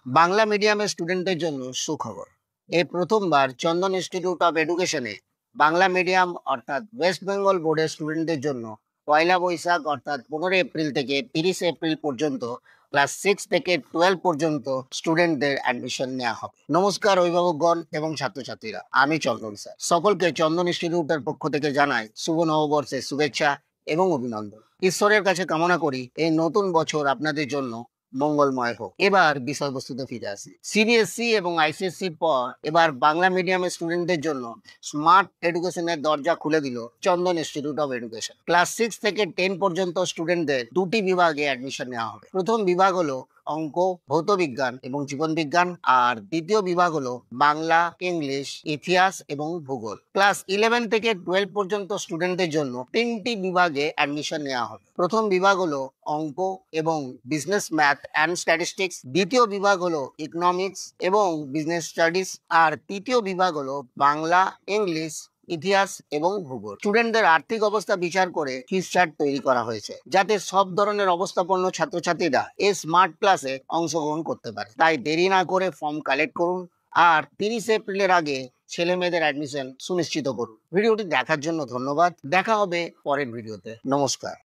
বাংলা মিডিয়ামের স্টুডেন্টদের জন্য সুখবর। এই প্রথমবার চন্দন ইনস্টিটিউট অফ এডুকেশনে বাংলা মিডিয়াম অর্থাৎ ওয়েস্ট বেঙ্গল বোর্ডের স্টুডেন্টদের জন্য পয়লা বৈশাখ অর্থাৎ 15 এপ্রিল থেকে 30 এপ্রিল পর্যন্ত ক্লাস 6 থেকে 12 পর্যন্ত স্টুডেন্টদের অ্যাডমিশন নেওয়া হবে। নমস্কার অভিভাবকগণ এবং ছাত্রছাত্রীরা, আমি চন্দন স্যার। সকলকে চন্দন ইনস্টিটিউটের পক্ষ থেকে জানাই শুভ নববর্ষের শুভেচ্ছা এবং অভিনন্দন। ঈশ্বরের কাছে কামনা করি এই নতুন বছর আপনাদের জন্য মঙ্গলময় হোক। এবার বিষয়বস্তুতে ফিরে আসি। সিবিএসসি এবং আইসিএসসির পর এবার বাংলা মিডিয়ামের স্টুডেন্টদের জন্য স্মার্ট এডুকেশনের দরজা খুলে দিল চন্দন ইনস্টিটিউট অফ এডুকেশন। ক্লাস 6 থেকে 10 পর্যন্ত স্টুডেন্টদের দুটি বিভাগে অ্যাডমিশন নেওয়া হবে। প্রথম বিভাগ হলো অঙ্ক, ভৌত বিজ্ঞান এবং জীবন বিজ্ঞান, আর দ্বিতীয় বিভাগ হলো বাংলা, ইংলিশ, ইতিহাস এবং ভূগোল। ক্লাস 11 থেকে 12 পর্যন্ত স্টুডেন্টদের জন্য তিনটি বিভাগে অ্যাডমিশন নেওয়া হবে। প্রথম বিভাগ হলো অঙ্ক এবং বিজনেস ম্যাথ অ্যান্ড স্ট্যাটিস্টিক্স, দ্বিতীয় বিভাগ হলো ইকোনমিক্স এবং বিজনেস স্টাডিজ, আর তৃতীয় বিভাগ হলো বাংলা, ইংলিশ, ইতিহাস এবং ভূগোল। স্টুডেন্টদের আর্থিক অবস্থা বিচার করে ফিস চার্ট তৈরি করা হয়েছে, যাতে সব ধরনের অবস্থাপন্ন ছাত্রছাত্রীরা এই স্মার্ট ক্লাসে অংশগ্রহণ করতে পারে। তাই দেরি না করে ফর্ম কালেক্ট করুন আর 30 এপ্রিলের আগে ছেলে মেয়েদের অ্যাডমিশন সুনিশ্চিত করুন। ভিডিওটি দেখার জন্য ধন্যবাদ। দেখা হবে পরের ভিডিওতে। নমস্কার।